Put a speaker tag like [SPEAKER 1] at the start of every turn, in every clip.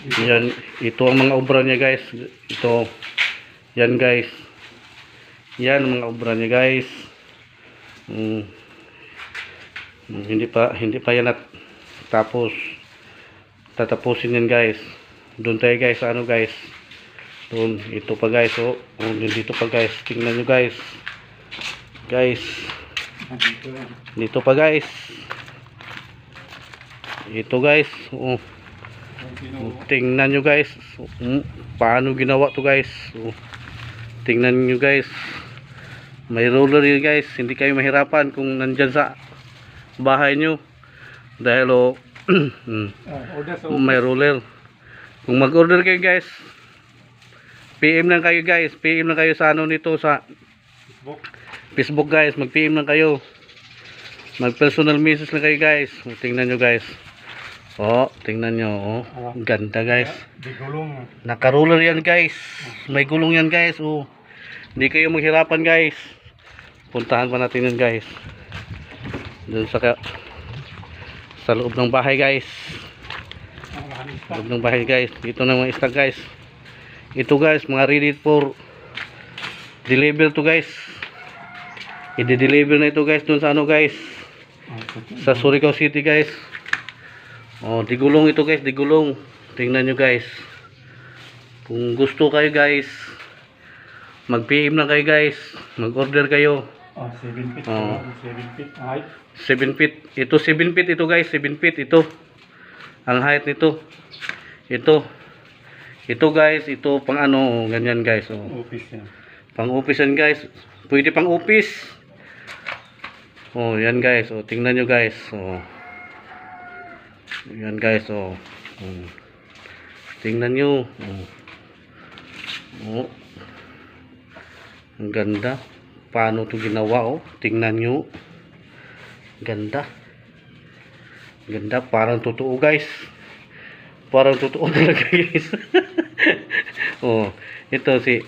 [SPEAKER 1] Yan, ito ang mga obra niya guys. Ito. Yan guys. Yan ang mga obra niya guys. Hindi pa yan tapos tatapusin yan guys. Doon tayo guys sa ano guys. Doon, ito pa guys. Oh, dito pa guys. Tingnan nyo guys. Guys. Dito pa guys. Ito guys. Oh. Tingnan nyo guys. Paano ginawa to guys. Oh. Tingnan nyo guys. May roller yun guys. Hindi kayo mahirapan kung nandyan sa bahay nyo. Dahil oh, may roller. Kung mag-order kayo guys, PM lang kayo guys. PM lang kayo sa ano nito sa Facebook guys. Mag-PM lang kayo. Mag-personal message lang kayo guys. O, tingnan nyo guys. O, tingnan nyo. O, ganda guys. Naka-roller yan guys. May gulong yan guys. O, hindi kayo maghirapan guys. Puntahan pa natin yun guys. Doon sa loob ng bahay guys. Loob ng bahay guys. Dito na mga stock guys. Ito guys, mga ready for deliver to guys. I-deliver na ito guys doon sa ano guys. Sa Surigao City guys. Oh, digulong ito guys, digulong. Tingnan nyo guys. Kung gusto kayo guys, mag-PM na kayo guys. Mag-order kayo.
[SPEAKER 2] 7 feet. 7 feet height.
[SPEAKER 1] 7 feet. Ito 7 feet ito guys, 7 feet ito. Ang height nito. Ito guys, ito pang ano, ganyan guys. Oh.
[SPEAKER 2] Office yan.
[SPEAKER 1] Pang office yan guys. Pwede pang office. Oh, yan guys. Oh, tingnan nyo guys. Oh. Yan guys, oh. Tingnan nyo. Oh. Oh. Ang ganda. Paano to ginawa, oh. Tingnan nyo. Ganda. Ganda, parang totoo guys. Parang totoo talaga guys. Oh, ito si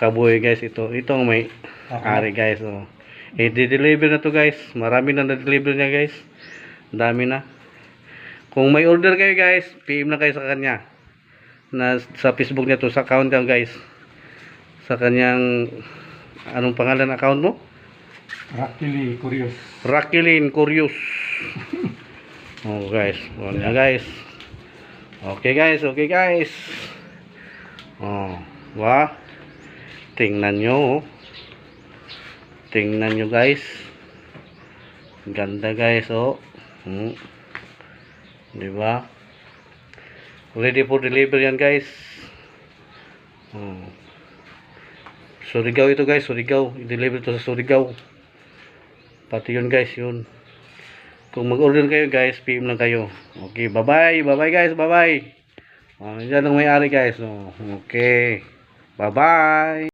[SPEAKER 1] Kaboy guys, ito ang may ari guys. Oh. I-deliver na to guys. Marami na na-deliver niya guys. Dami na. Kung may order kayo guys, PM na kayo sa kanya. Na sa Facebook niya to, sa account niya guys. Sa kanyang anong pangalan account mo?
[SPEAKER 2] Rakili Curious.
[SPEAKER 1] Rakilin Curious. Oh guys, wala guys. Okay guys. Oh, wah. Tingnan nyo. Tingnan nyo guys. Ganda guys, oh. Diba? Ready for delivery yan guys. Surigao ito guys, Surigao. I-deliver ito sa Surigao. Pati yun guys, yun. Kung mag-order kayo guys, PM lang kayo. Okay, bye-bye. Bye-bye guys, bye-bye. Yan ang may-ari guys. Okay. Bye-bye.